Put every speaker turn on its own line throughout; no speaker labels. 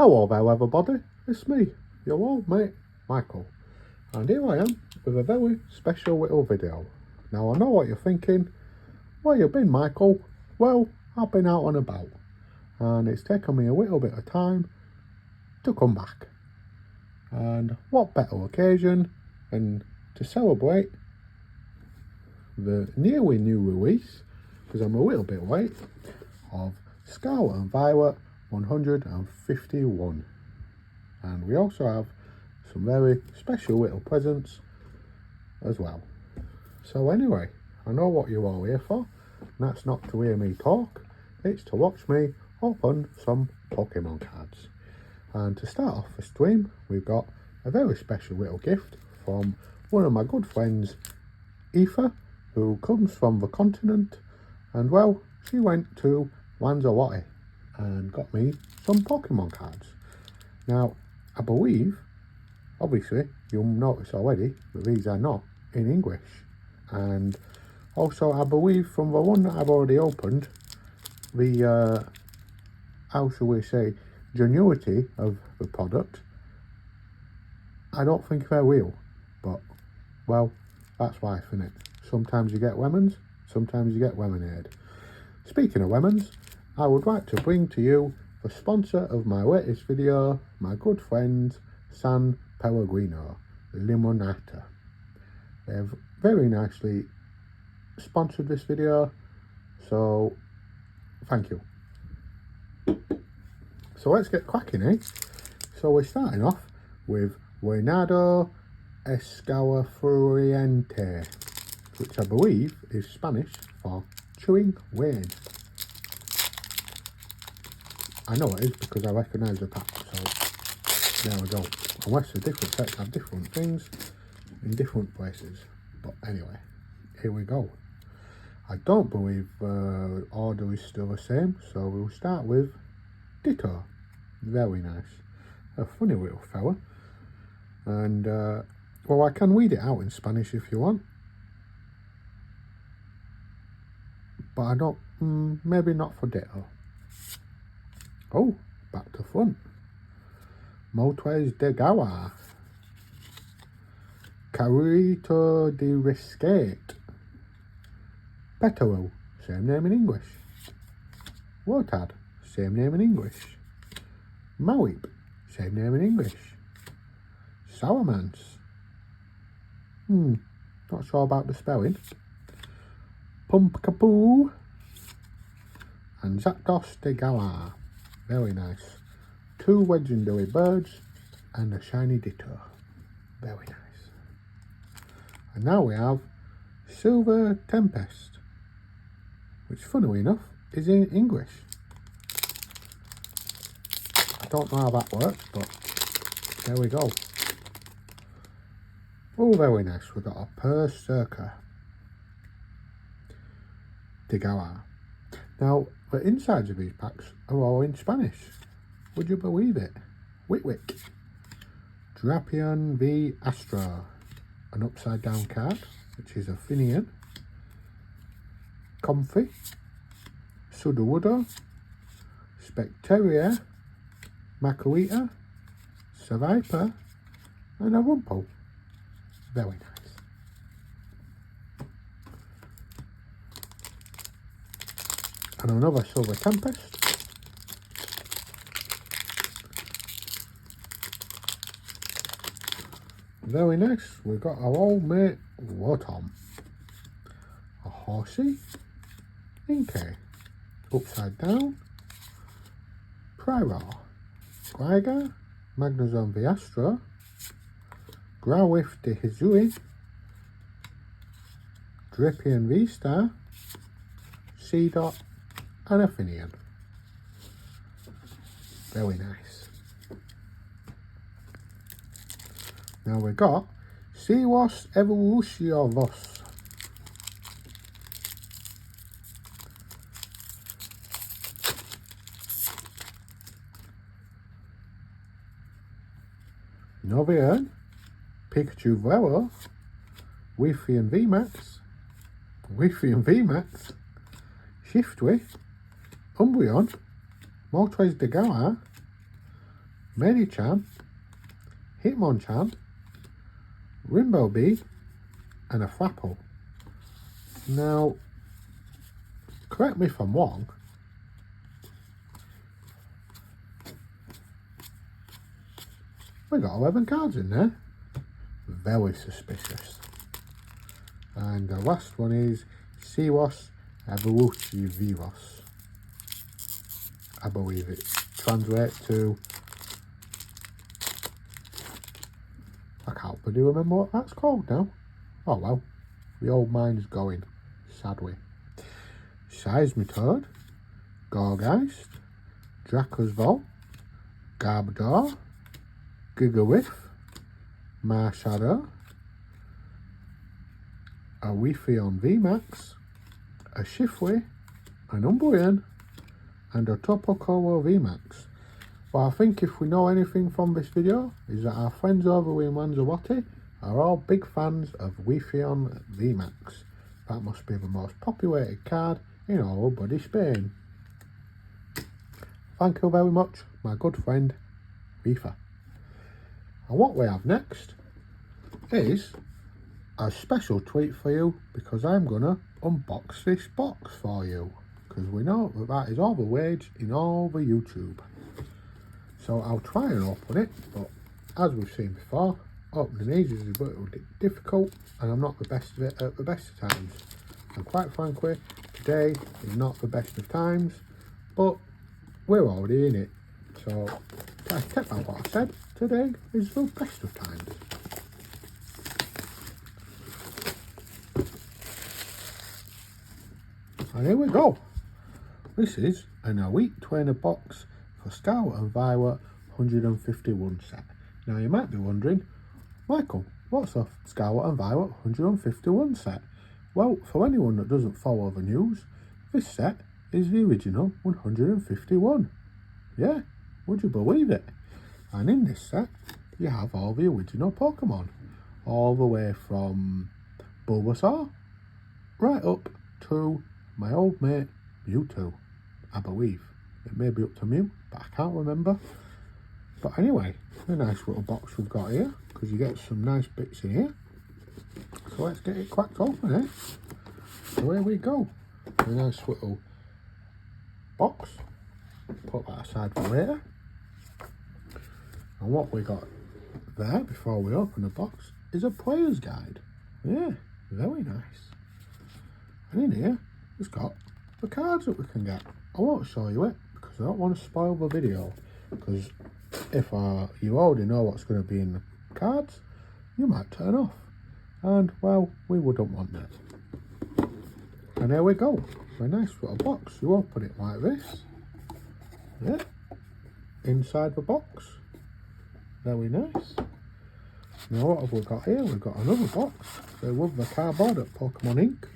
Hello there everybody, it's me, your old mate Michael, and here I am with a very special little video. Now I know what you're thinking, where you been Michael? Well, I've been out and about, and it's taken me a little bit of time to come back. And what better occasion than to celebrate the nearly new release, because I'm a little bit late, of Scarlet and Violet 151, and we also have some very special little presents as well. So anyway, I know what you're all here for, and that's not to hear me talk, it's to watch me open some Pokemon cards. And to start off the stream, we've got a very special little gift from one of my good friends, Aoife, who comes from the continent, and well, she went to Lanzarote and got me some Pokemon cards. Now, I believe, obviously, you'll notice already that these are not in English. And also, I believe from the one that I've already opened, the, how shall we say, genuity of the product, I don't think they're real. But, well, that's life, isn't it? Sometimes you get lemons, sometimes you get lemonade. Speaking of lemons, I would like to bring to you the sponsor of my latest video, my good friends San Pellegrino Limonata. They've very nicely sponsored this video, so thank you. So let's get cracking, eh? So we're starting off with Venado Escalofriante, which I believe is Spanish for chewing weed. I know it is because I recognise the pack, so there we go. Unless the different sets have different things in different places. But anyway, here we go. I don't believe order is still the same, so we'll start with Ditto. Very nice. A funny little fella. And, well, I can read it out in Spanish if you want. But I don't, maybe not for Ditto. Oh, back to front. Moltres de Galar. Carrito de Rescate. Petero, same name in English. Wotad, same name in English. Mawip, same name in English. Salamence. Not sure about the spelling. Pumpkaboo. And Zapdos de Galar. Very nice. Two legendary birds and a shiny Ditto. Very nice. And now we have Silver Tempest, which funnily enough is in English. I don't know how that works, but there we go. Oh, very nice. We've got a Berserker de Galar. Now, the insides of these packs are all in Spanish. Would you believe it? Witwick. Drapion v Astro. An upside down card, which is a Finian. Comfy. Sudowoodo. Specteria. Makuita. Seviper. And a Rumple. Very nice. And another Silver Tempest. Very nice. We've got our old mate Rotom. A Horsey. Inkay. Upside Down. Pyro. Gligar. Magnezone Viastra. Growlithe de Hizui. Dripian V-Star. Seedot. And a Finian. Very nice. Now we got Siwas Evolutionovos. Novian, Pikachu Velo, Wi-Fi and VMAX, Shiftry, Umbreon, Moltres de Galar, Medicham, Hitmonchan, Rimbleby, and a Flapple. Now, correct me if I'm wrong, we got 11 cards in there. Very suspicious. And the last one is Siwas Evolutivos. I believe it translates to, I can't really remember what that's called now. Oh well, the old mind's going, sadly. Seismitoad, Gorgeist, Dracosvol, Garbodor, Gigawiff, Marshadow, a Weephion VMAX, a Shiftway, an Umbreon, and a Topokoro VMAX. Well, I think if we know anything from this video is that our friends over in Manzawati are all big fans of Weephion VMAX. That must be the most populated card in all of bloody Spain. Thank you very much, my good friend Reefer. And what we have next is a special treat for you, because I'm gonna unbox this box for you, because we know that that is all the rage in all the YouTube. So I'll try and open it, but as we've seen before, opening these is a little difficult, and I'm not the best of it at the best of times. And quite frankly, today is not the best of times, but we're already in it. So I take back what I said, today is the best of times. And here we go. This is an Elite Trainer box for Scarlet and Violet 151 set. Now you might be wondering, Michael, what's a Scarlet and Violet 151 set? Well, for anyone that doesn't follow the news, this set is the original 151. Yeah, would you believe it? And in this set, you have all the original Pokemon, all the way from Bulbasaur right up to my old mate Mewtwo, I believe. It may be up to Mew, but I can't remember. But anyway, a nice little box we've got here, because you get some nice bits in here. So let's get it cracked open, eh? So here we go. A nice little box. Put that aside for later. And what we got there before we open the box is a player's guide. Yeah, very nice. And in here, it's got the cards that we can get. I won't show you it because I don't want to spoil the video. Because if you already know what's going to be in the cards, you might turn off. And, well, we wouldn't want that. And there we go. A nice little box. You open it like this. Yeah. Inside the box. Very nice. Now what have we got here? We've got another box. So with the cardboard at Pokemon Inc.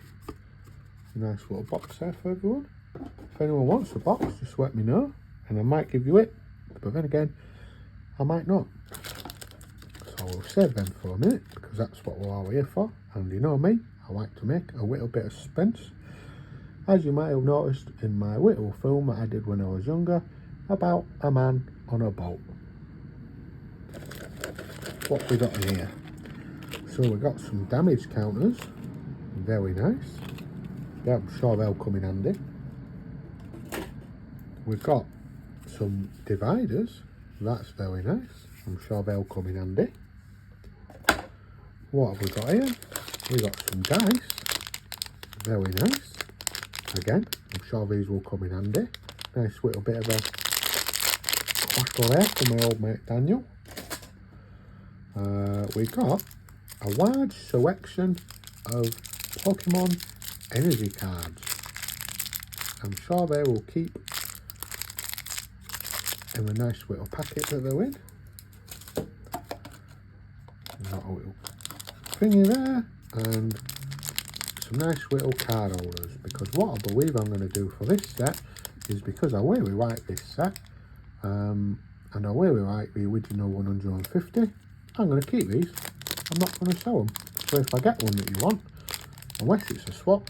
A nice little box there for everyone. If anyone wants the box, just let me know. And I might give you it. But then again, I might not. So we'll save them for a minute, because that's what we're all here for. And you know me, I like to make a little bit of suspense. As you might have noticed in my little film that I did when I was younger, about a man on a boat. What we got in here? So we got some damage counters. Very nice. Yeah, I'm sure they'll come in handy. We've got some dividers. That's very nice. I'm sure they'll come in handy. What have we got here? We got some dice. Very nice. Again, I'm sure these will come in handy. Nice little bit of a crackle there from my old mate Daniel. We got a large selection of Pokemon energy cards. I'm sure they will keep in a nice little packet that they're in. Got a little thingy there and some nice little card holders, because what I believe I'm going to do for this set is, because I really like this set and I really like the original 150, I'm going to keep these. I'm not going to sell them. So if I get one that you want, unless it's a swap,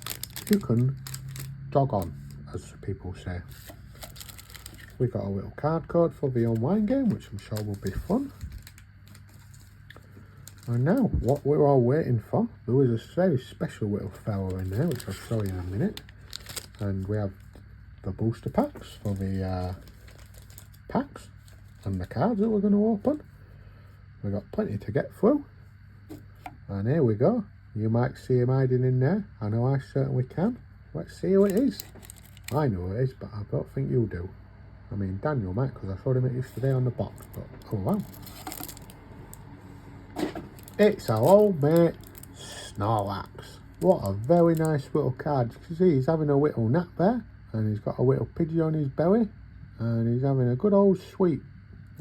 you can jog on, as people say. we got a little card code for the online game, which I'm sure will be fun. And now, what we're all waiting for, there was a very special little fella in there, which I'll show you in a minute. And we have the booster packs for the packs and the cards that we're going to open. We've got plenty to get through. And here we go. You might see him hiding in there. I know I certainly can. Let's see who it is. I know who it is, but I don't think you do. I mean, Daniel might, because I showed him it yesterday on the box, but oh wow. It's our old mate Snorlax. What a very nice little card. You can see he's having a little nap there, and he's got a little pidgey on his belly, and he's having a good old sweep.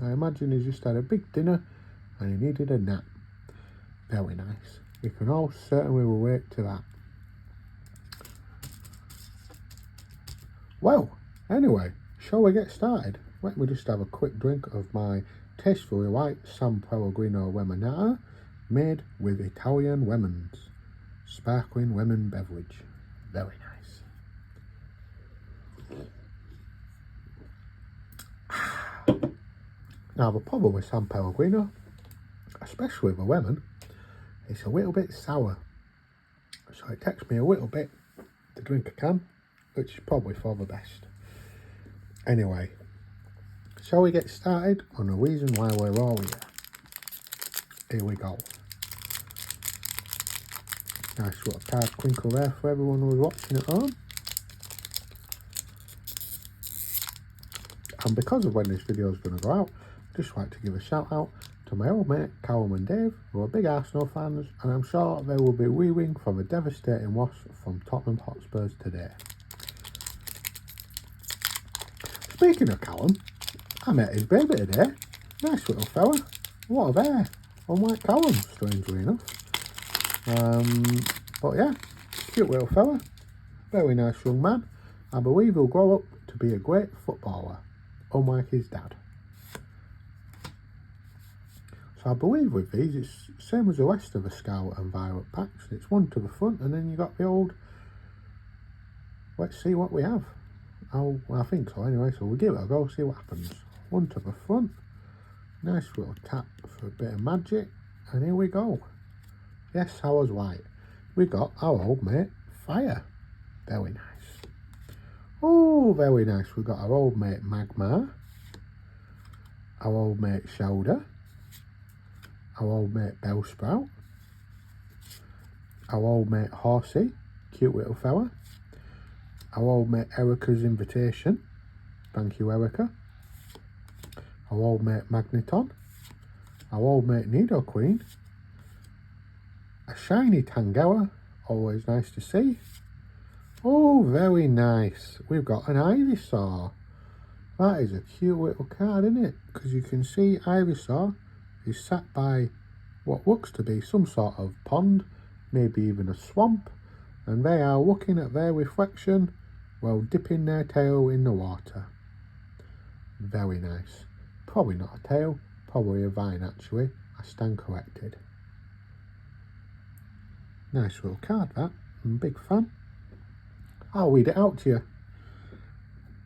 I imagine he's just had a big dinner and he needed a nap. Very nice. We can all certainly relate to that. Well, anyway, shall we get started? Let me just have a quick drink of my tastefully white San Pellegrino Lemonata, made with Italian lemons. Sparkling lemon beverage. Very nice. Now the problem with San Pellegrino, especially the lemon, it's a little bit sour. So it takes me a little bit to drink a can, which is probably for the best. Anyway, shall we get started on the reason why we're all here? Here we go. Nice little card crinkle there for everyone who's watching at home. And because of when this video is going to go out, I'd just like to give a shout out to my old mate Callum and Dave, who are big Arsenal fans, and I'm sure they will be weaving from a devastating loss from Tottenham Hotspurs today. Speaking of Callum, I met his baby today. Nice little fella. What a bear. Unlike Callum, strangely enough. But yeah, cute little fella. Very nice young man. I believe he'll grow up to be a great footballer, unlike his dad. So I believe with these, it's the same as the rest of the Scarlet and Violet packs. It's one to the front, and then you got the old, let's see what we have. Oh, well, I think so anyway, so we'll give it a go, see what happens. One to the front, nice little tap for a bit of magic, and here we go. Yes, I was right. We got our old mate Fire. Very nice. Oh, very nice. We got our old mate Magmar, our old mate Shoulder, our old mate Bellsprout, our old mate Horsey, cute little fella, our old mate Erica's Invitation, thank you Erica, our old mate Magneton, our old mate Nidoqueen, a shiny Tangela, always nice to see. Oh, very nice. We've got an Ivysaur. That is a cute little card, isn't it? Because you can see Ivysaur is sat by what looks to be some sort of pond, maybe even a swamp, and they are looking at their reflection while dipping their tail in the water. Very nice. Probably not a tail, probably a vine actually. I stand corrected. Nice little card that. I'm a big fan. I'll read it out to you.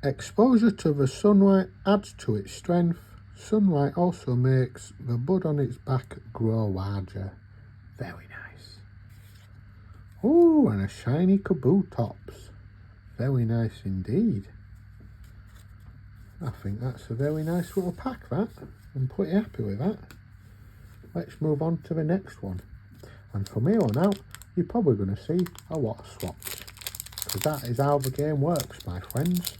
Exposure to the sunlight adds to its strength. Sunlight also makes the bud on its back grow larger. Very nice. Oh, and a shiny Kabutops. Very nice indeed. I think that's a very nice little pack, that. I'm pretty happy with that. Let's move on to the next one. And from here on out, you're probably going to see a lot of swaps. Because that is how the game works, my friends.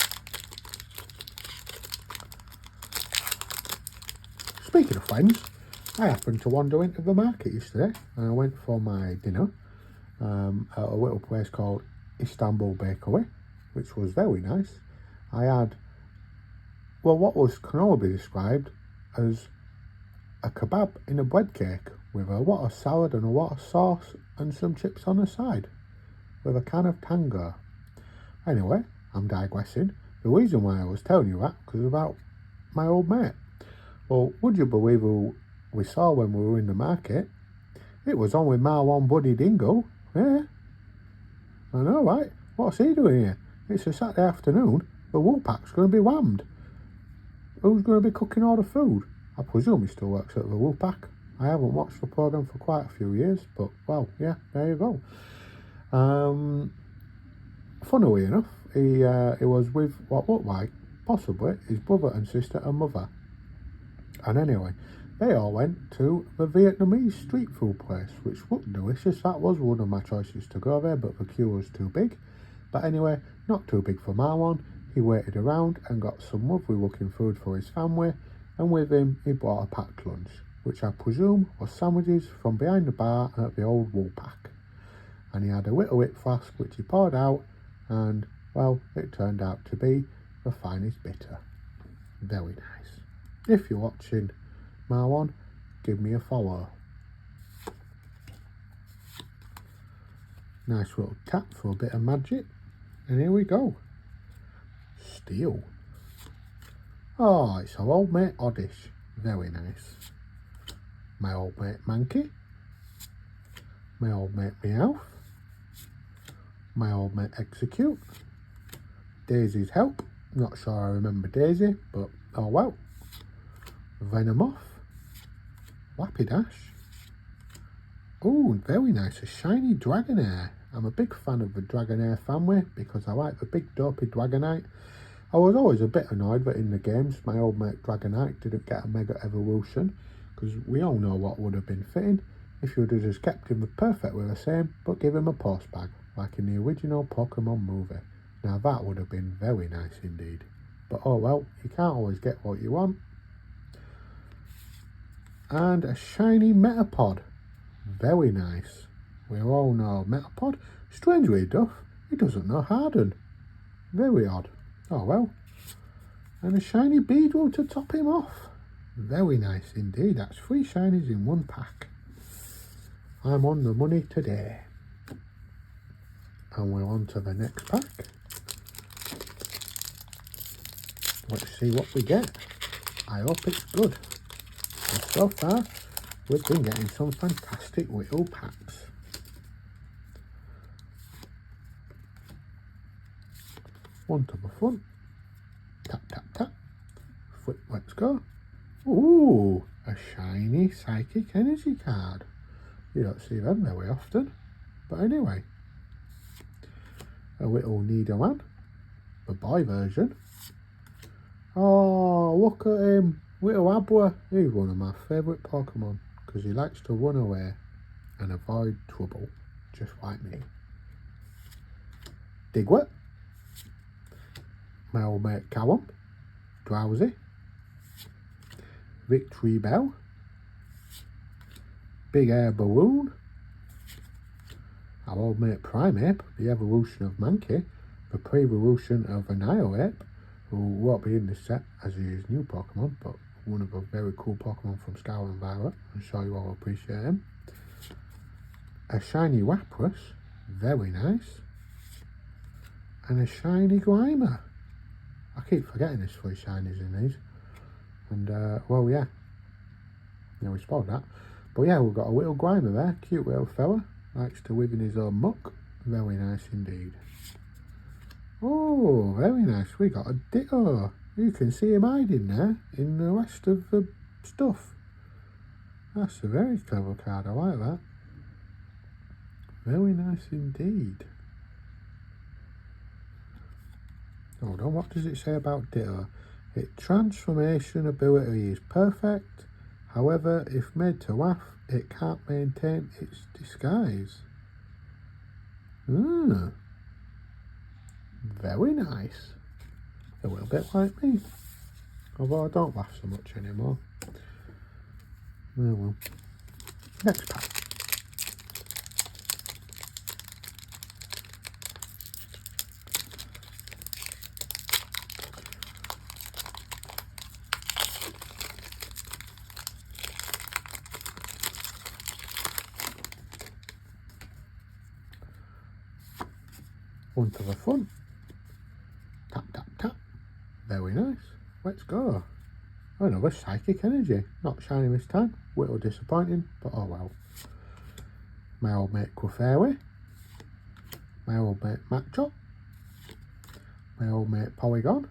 Speaking of friends, I happened to wander into the market yesterday, and I went for my dinner at a little place called Istanbul Bakery, which was very nice. I had, well, what can only be described as a kebab in a bread cake with a lot of salad and a lot of sauce and some chips on the side with a can of Tango. Anyway, I'm digressing. The reason why I was telling you that was about my old mate. Well, would you believe who we saw when we were in the market? It was on with Marlon Buddy Dingle. Yeah, I know, right? What's he doing here? It's a Saturday afternoon. The Woolpack's going to be whammed. who's going to be cooking all the food? I presume he still works at the Wolfpack. I haven't watched the programme for quite a few years, but well, yeah, there you go. Funnily enough, he was with what looked like possibly his brother and sister and mother. And anyway, they all went to the Vietnamese street food place, which looked delicious. That was one of my choices to go there, but the queue was too big. But anyway, not too big for Marwan. He waited around and got some lovely looking food for his family, and with him he bought a packed lunch, which I presume was sandwiches from behind the bar at the old Woolpack. And he had a little wit flask which he poured out, and well, it turned out to be the finest bitter. Very nice. If you're watching, Marwan, give me a follow. Nice little tap for a bit of magic. And here we go. Steel. Oh, it's our old mate Oddish. Very nice. My old mate Mankey. My old mate Meowth. My old mate Execute. Daisy's Help. Not sure I remember Daisy, but oh well. Venomoth. Lapidash. Oh, very nice. A shiny Dragonair. I'm a big fan of the Dragonair family because I like the big dopey Dragonite. I was always a bit annoyed that in the games my old mate Dragonite didn't get a Mega Evolution, because we all know what would have been fitting if you would have just kept him perfectly the same but give him a post bag like in the original Pokemon movie. Now that would have been very nice indeed. But oh well, you can't always get what you want. And a shiny Metapod. Very nice. We all know Metapod. Strangely enough, he doesn't know Harden. Very odd. Oh well. And a shiny Beedrill to top him off. Very nice indeed. That's 3 shinies in one pack. I'm on the money today. And we're on to the next pack. Let's see what we get. I hope it's good. And so far, we've been getting some fantastic little packs. One to the front. Tap, tap, tap. Flip, let's go. Ooh, a shiny Psychic Energy card. You don't see them very often. But anyway. A little Nidoran. The boy version. Oh, look at him. Little Abra. He's one of my favourite Pokemon because he likes to run away and avoid trouble, just like me. Diglett. My old mate Callum. Drowsy. Victory Bell. Big Air Balloon. Our old mate Primeape, the evolution of Mankey, the pre-evolution of Annihilape, who won't be in this set as he is new Pokemon, but one of the very cool Pokemon from Scarlet and Violet. I'm sure you all appreciate him. A shiny Lapras, very nice. And a shiny Grimer. I keep forgetting there's 3 shinies in these. And, well, yeah. Yeah, we spoiled that. But yeah, we've got a little Grimer there. Cute little fella. Likes to live in his own muck. Very nice indeed. Oh, very nice. We got a Ditto. You can see him hiding there in the rest of the stuff. That's a very clever card. I like that. Very nice indeed. Hold on, what does it say about Ditto? Its transformation ability is perfect. However, if made to laugh, it can't maintain its disguise. Very nice. A little bit like me. Although I don't laugh so much anymore. Oh well. Next pack. One to the front. Tap, tap, tap. Very nice. Let's go. Another Psychic Energy. Not shiny this time. A little disappointing, but oh well. My old mate Clefairy. My old mate Machop. My old mate Polygon.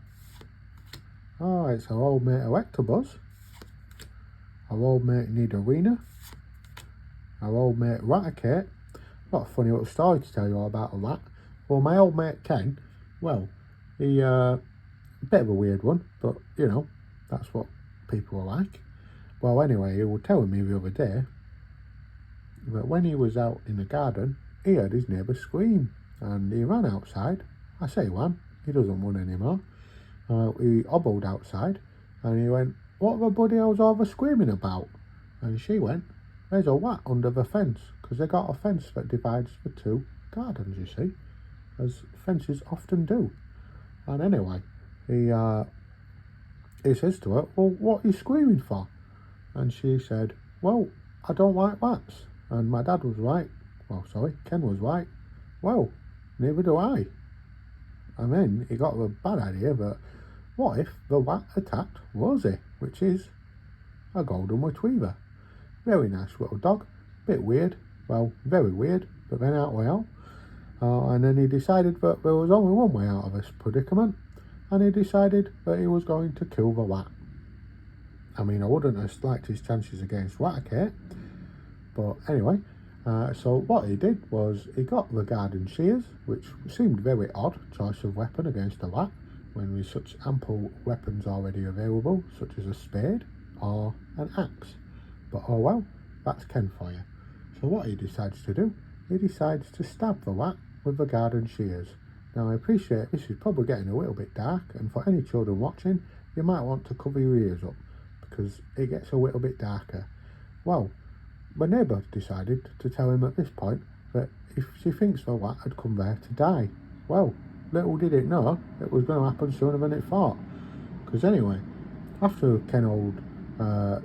Oh, it's our old mate Electabuzz, our old mate Nidorina, our old mate Raticate. Got a funny little story to tell you all about all that. Well, my old mate Ken, well, he, a bit of a weird one, but, you know, that's what people are like. Well, anyway, he was telling me the other day that when he was out in the garden, he heard his neighbour scream, and he ran outside. I say ran, he doesn't run anymore. He hobbled outside, and he went, "What the bloody hell's all the screaming about?" And she went, "There's a wat under the fence, because they got a fence that divides the two gardens, you see, as fences often do." And anyway, he says to her, "Well, what are you screaming for?" And she said, "Well, I don't like rats." And my dad was right. Well, sorry, Ken was right. Well, neither do I. And then he got the bad idea that what if the rat attacked Rosie, which is a golden retriever. Very nice little dog, bit weird, well, very weird, but then out well. And then he decided that there was only one way out of this predicament, and he decided that he was going to kill the rat. I mean, I wouldn't have liked his chances against Raticate, but anyway, so what he did was he got the garden shears, which seemed very odd choice of weapon against a rat, when with such ample weapons already available, such as a spade or an axe. But oh well, that's Ken for you. So what he decides to do, he decides to stab the rat with the garden shears. Now I appreciate this is probably getting a little bit dark, and for any children watching, you might want to cover your ears up, because it gets a little bit darker. Well, my neighbour decided to tell him at this point that if she thinks the rat had come there to die. Well, little did it know it was going to happen sooner than it thought. Because anyway, after Ken Old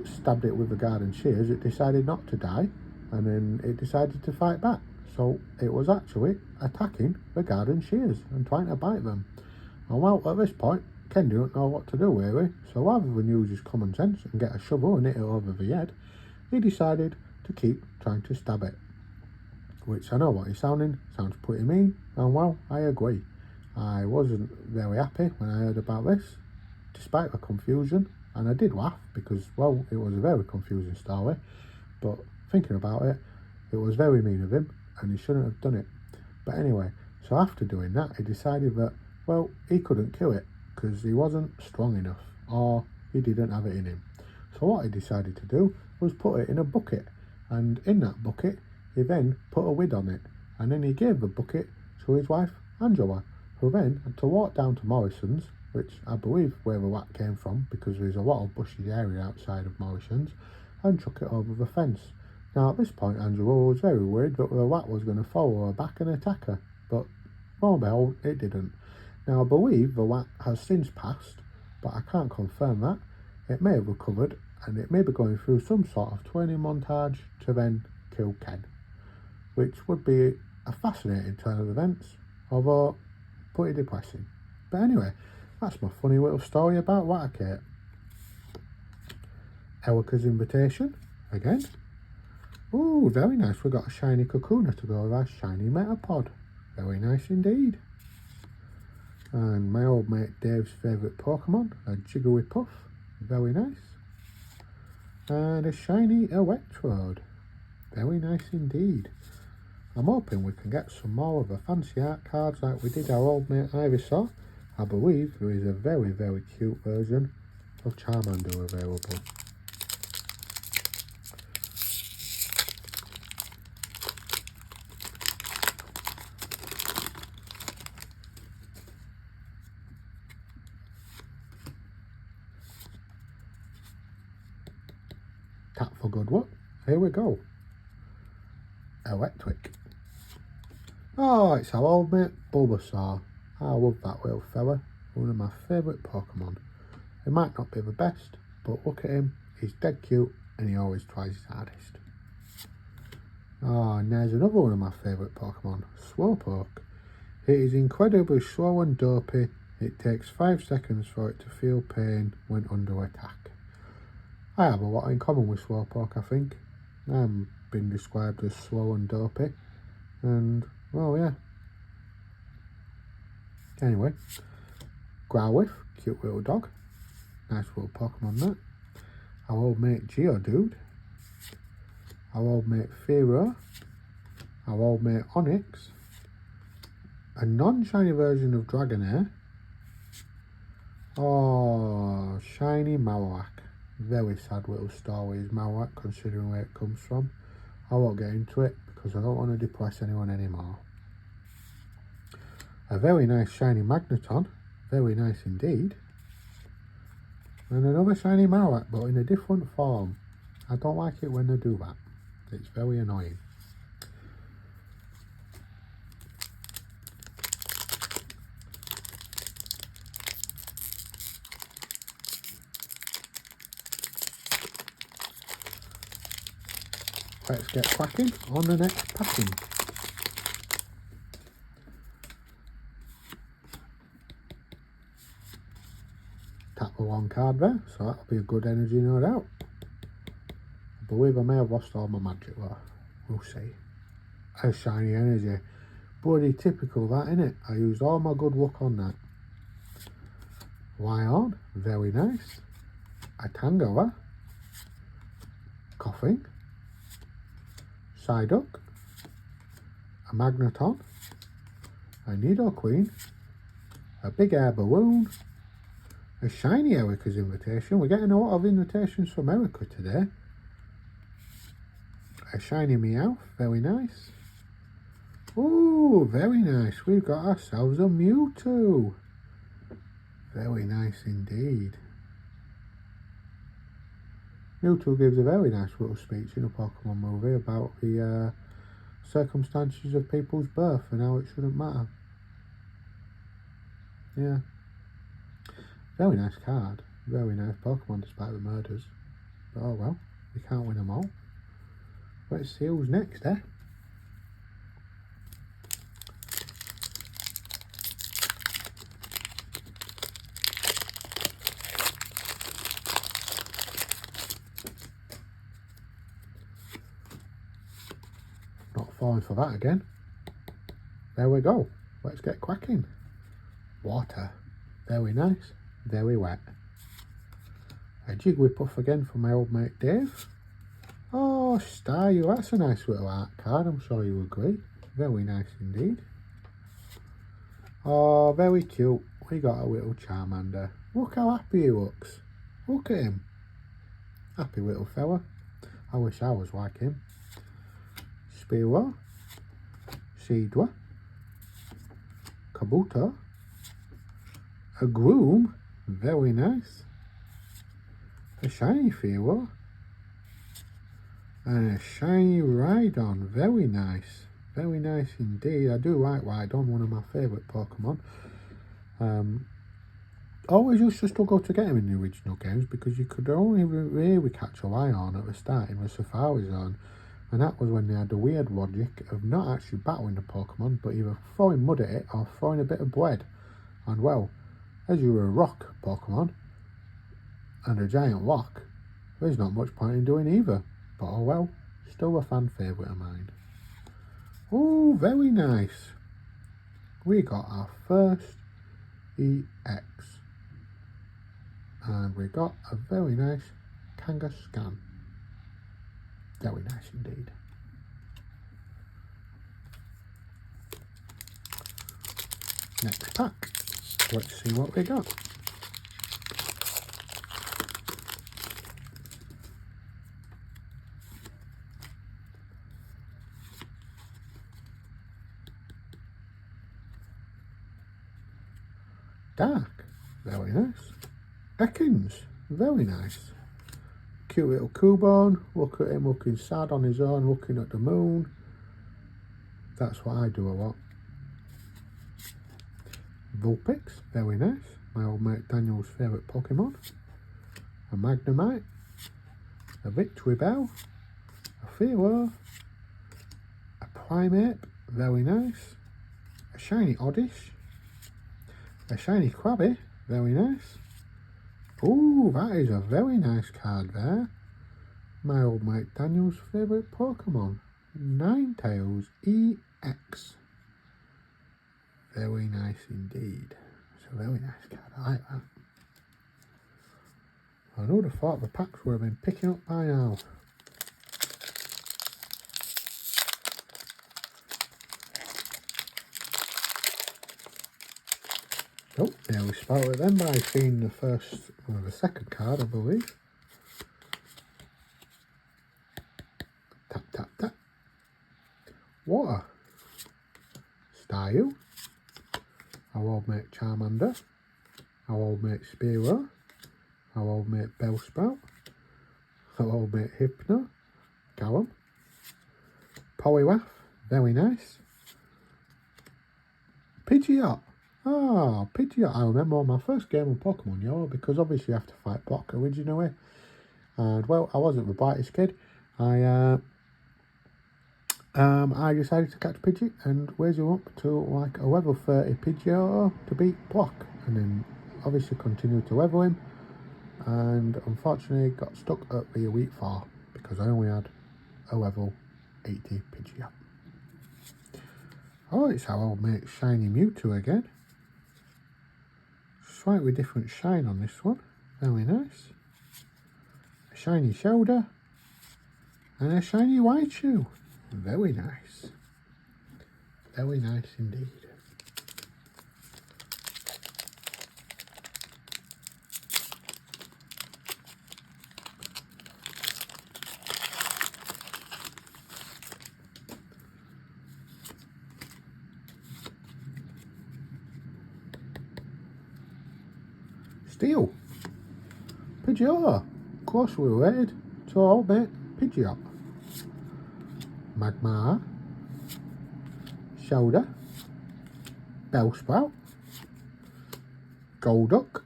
stabbed it with the garden shears, it decided not to die, and then it decided to fight back. So it was actually attacking the garden shears and trying to bite them. And well, at this point, Ken didn't know what to do really, so rather than use his common sense and get a shovel and hit it over the head, he decided to keep trying to stab it. Which I know what he's sounds pretty mean, and well, I agree. I wasn't very happy when I heard about this, despite the confusion, and I did laugh because, well, it was a very confusing story, but thinking about it, it was very mean of him, and he shouldn't have done it. But anyway, so after doing that, he decided that, well, he couldn't kill it, because he wasn't strong enough, or he didn't have it in him. So what he decided to do was put it in a bucket, and in that bucket, he then put a lid on it, and then he gave the bucket to his wife, Angela, who then had to walk down to Morrison's, which I believe where the rat came from, because there's a lot of bushy area outside of Morrison's, and chuck it over the fence. Now at this point, Angela was very worried that the rat was going to follow her back and attack her, but lo and behold, it didn't. Now I believe the rat has since passed, but I can't confirm that. It may have recovered, and it may be going through some sort of training montage to then kill Ken, which would be a fascinating turn of events, although pretty depressing. But anyway, that's my funny little story about Raticate. Elika's invitation, again. Ooh, very nice. We got a shiny Kakuna to go with our shiny Metapod. Very nice indeed. And my old mate Dave's favourite Pokemon, a Jigglypuff. Very nice. And a shiny Electrode. Very nice indeed. I'm hoping we can get some more of the fancy art cards like we did our old mate Ivysaur. I believe there is a very, very cute version of Charmander available. Tap for good luck. Here we go. Electric. Oh, it's our old mate Bulbasaur. I love that little fella. One of my favourite Pokemon. He might not be the best, but look at him. He's dead cute and he always tries his hardest. Oh, and there's another one of my favourite Pokemon, Slowpoke. It is incredibly slow and dopey. It takes 5 seconds for it to feel pain when under attack. I have a lot in common with Slowpoke, I think. I'm been described as slow and dopey, and well, yeah. Anyway, Growlithe, cute little dog. Nice little Pokemon that. Our old mate Geodude. Our old mate Fearow. Our old mate Onyx. A non-shiny version of Dragonair. Oh, shiny Marowak. Very sad little story is Marowak, considering where it comes from. I won't get into it because I don't want to depress anyone anymore. A very nice shiny Magneton. Very nice indeed. And another shiny Marowak, but in a different form. I don't like it when they do that. It's very annoying. Let's get cracking on the next packing. Tap the one card there, so that'll be a good energy, no doubt. I believe I may have lost all my magic though. We'll see. A shiny energy. Bloody typical that, innit? I used all my good luck on that. Lyon, very nice. A Tangela. Coughing. Psyduck. A Magneton. A Nidoqueen. A big air balloon. A shiny Erica's invitation. We're getting a lot of invitations from Erica today. A shiny Meowth, very nice. Ooh, very nice. We've got ourselves a Mewtwo. Very nice indeed. Mewtwo gives a very nice little speech in a Pokemon movie about the circumstances of people's birth and how it shouldn't matter. Yeah. Very nice card. Very nice Pokemon despite the murders. But oh well, we can't win them all. Let's see who's next, eh? Not falling for that again. There we go. Let's get cracking. Water. Very nice. Very wet. A Jigglypuff again from my old mate Dave. Oh, Staryu, that's a nice little art card, I'm sure you agree. Very nice indeed. Oh, very cute. We got a little Charmander. Look how happy he looks. Look at him. Happy little fella. I wish I was like him. Spearow. Seadra. Kabuto. A Groom. Very nice. A shiny Fearow. And a shiny Rhydon. Very nice. Very nice indeed. I do like Rhydon, one of my favourite Pokemon. Always used to struggle to get him in the original games because you could only really catch a Lyon at the start in the Safari Zone. And that was when they had the weird logic of not actually battling the Pokemon, but either throwing mud at it or throwing a bit of bread. And well, as you were a rock Pokemon and a giant rock, there's not much point in doing either. But oh well, still a fan favourite of mine. Oh, very nice. We got our first EX. And we got a very nice Kangaskhan. Very nice indeed. Next pack. Let's see what we got. Dark, very nice. Ekans, very nice. Cute little Cubone, look at him looking sad on his own, looking at the moon. That's what I do a lot. Vulpix, very nice. My old mate Daniel's favourite Pokemon. A Magnemite. A Victreebel. A Fearow. A Primeape, very nice. A shiny Oddish. A shiny Krabby, very nice. Ooh, that is a very nice card there. My old mate Daniel's favourite Pokemon, Ninetales EX. Very nice indeed. It's a very nice card, I like that. I would have thought the packs would have been picking up by now. Oh, yeah, we spotted it then by seeing the the second card, I believe. Tap, tap, tap. Water. Style. Our old mate Charmander. Our old mate Spearow. Our old mate Bellsprout. Our old mate Hypno. Callum. Poliwrath. Very nice. Pidgeot. Ah, Pidgeot. I remember my first game of Pokemon Yellow, because obviously you have to fight Brock originally. And well, I wasn't the brightest kid. I decided to catch Pidgey and raise him up to like a level 30 Pidgeotto to beat Brock, and then obviously continued to level him, and unfortunately got stuck at the Elite Four because I only had a level 80 Pidgeot. Oh, it's our old mate Shiny Mewtwo again. Slightly different shine on this one. Very nice. A shiny shoulder and a shiny Raichu. Very nice. Very nice indeed. Steel. Pidgeot. Of course we're related to our old mate Pidgeot. Magmar. Shoulder. Bellsprout. Golduck.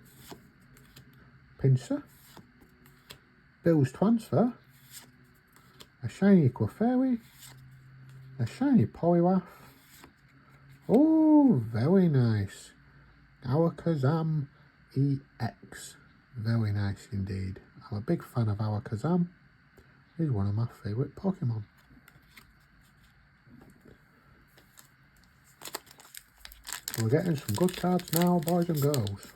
Pinsir. Bill's Transfer. A shiny Clefairy. A shiny Poliwrath. Oh, very nice. Alakazam EX. Very nice indeed. I'm a big fan of Alakazam. He's one of my favourite Pokemon. We're getting some good cards now, boys and girls.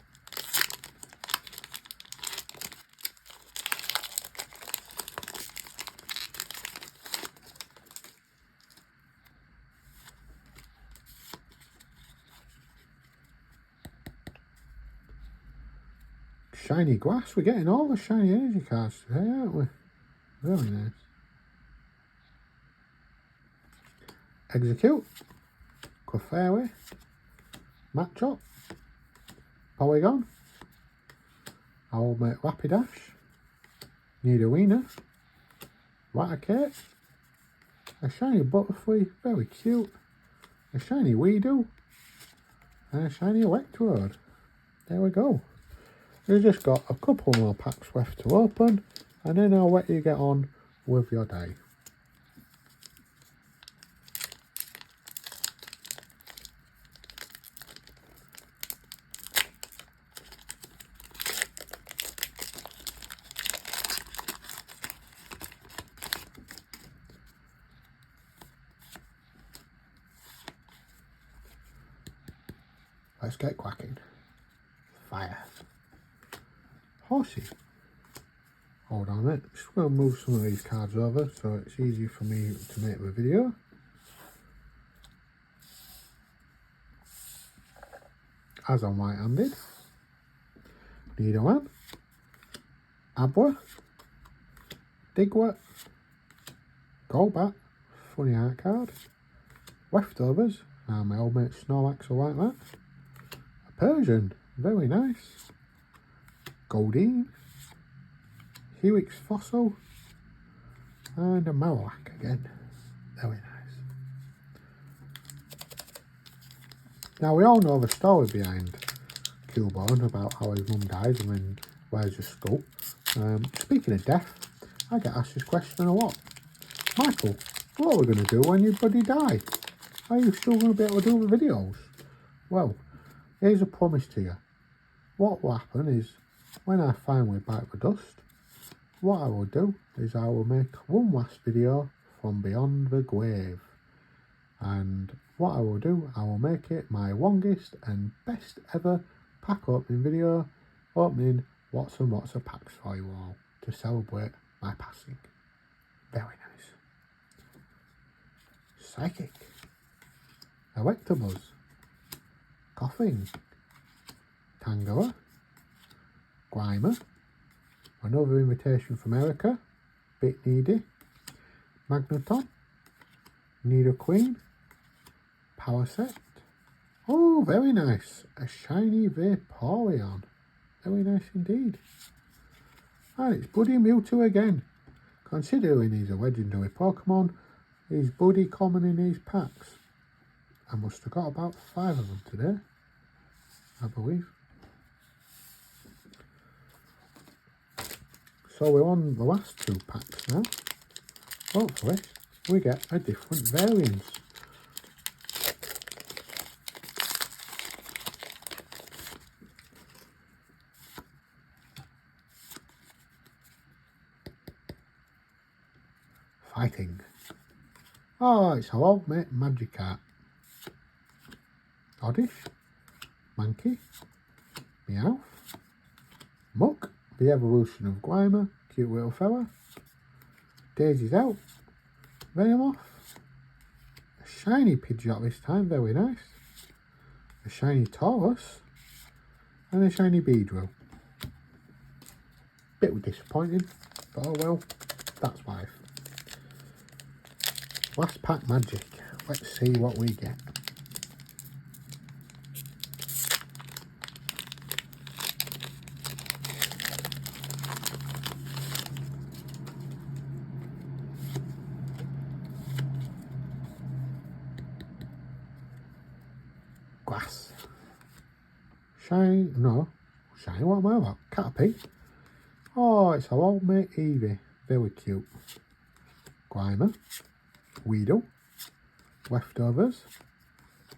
Shiny Grass. We're getting all the shiny energy cards today, aren't we? Very nice. Execute. Clefairy. Machop. Porygon. Our old mate Rapidash. Nidorina. Raticate. A shiny Butterfree. Very cute. A shiny Weedle. And a shiny Electrode. There we go. You've just got a couple more packs left to open, and then I'll let you get on with your day. Let's get cracking. Fire. Horsey. Hold on a minute. Just going to move some of these cards over so it's easy for me to make the video. As I'm right-handed. Nidoran. Abra. Diglett. Golbat. Funny art card. Leftovers. And my old mate Snorlax will like that. A Persian. Very nice. Goldeen. Helix Fossil. And a Marowak again. Very nice. Now we all know the story behind Cubone about how his mum dies and then wears a skull. Speaking of death, I get asked this question a lot. Michael, what are we going to do when your buddy die? Are you still going to be able to do the videos? Well, here's a promise to you. What will happen is, when I finally bite the dust, what I will do is I will make one last video from beyond the grave. And what I will do, I will make it my longest and best ever pack opening video, opening lots and lots of packs for you all to celebrate my passing. Very nice. Psychic. Electabuzz. Coughing. Tangela. Grimer. Another invitation from Erica. Bit Needy. Magneton. Nidoqueen. Parasect. Oh, very nice. A shiny Vaporeon. Very nice indeed. And it's Buddy Mewtwo again. Considering he's a legendary Pokemon, he's Buddy common in these packs. I must have got about 5 of them today, I believe. So we're on the last 2 packs now. Hopefully we get a different variance. Fighting. Oh, it's our old mate Magikarp. Oddish. Mankey. Meowth. Muck. The evolution of Grimer. Cute little fella. Daisy's out. Venomoth. A shiny Pidgeot this time. Very nice. A shiny Taurus. And a shiny Beedrill. Bit disappointing. But oh well. That's life. Last pack magic. Let's see what we get. Glass. Shiny, no. Shiny, what am I about? Caterpie. Oh, it's our old mate Eevee. Very cute. Grimer. Weedle. Leftovers.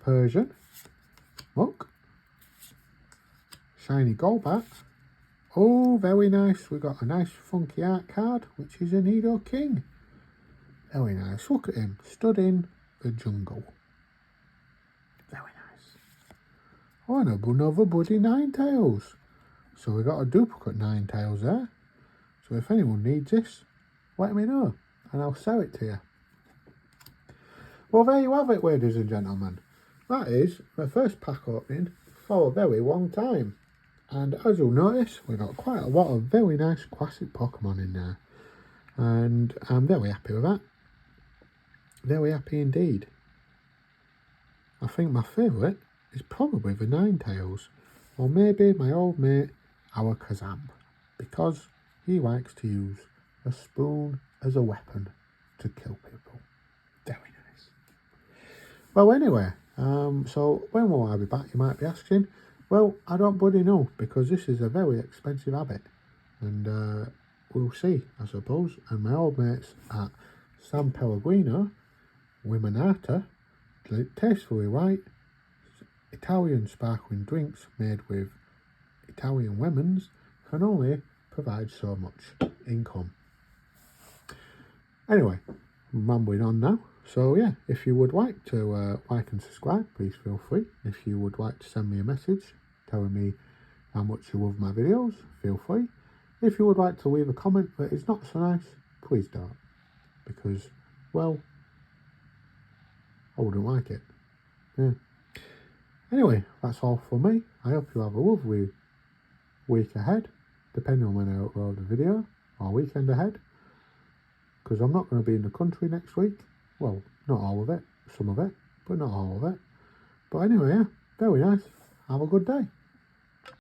Persian. Muck. Shiny Golbat. Oh, very nice. We got a nice funky art card, which is a Nidoking. Very nice. Look at him. Stood in the jungle. Very nice. Oh, and another Buddy Ninetales. So we got a duplicate Ninetales there. So if anyone needs this, let me know and I'll sell it to you. Well, there you have it, ladies and gentlemen. That is the first pack opening for a very long time. And as you'll notice, we've got quite a lot of very nice classic Pokemon in there. And I'm very happy with that. Very happy indeed. I think my favourite is probably the Ninetales. Or maybe my old mate, Alakazam. Because he likes to use a spoon as a weapon to kill people. Very nice. Well, anyway, so when will I be back, you might be asking? Well, I don't bloody know, because this is a very expensive habit. And we'll see, I suppose. And my old mates at San Pellegrino, Limonata, tastefully white, Italian sparkling drinks made with Italian lemons, can only provide so much income. Anyway, I'm rambling on now. So yeah, if you would like to like and subscribe, please feel free. If you would like to send me a message telling me how much you love my videos, feel free. If you would like to leave a comment that is not so nice, please don't. Because, well, I wouldn't like it. Yeah. Anyway, that's all for me. I hope you have a lovely week ahead, depending on when I upload the video, or weekend ahead. Because I'm not going to be in the country next week. Well, not all of it, some of it, but not all of it. But anyway, yeah, very nice. Have a good day.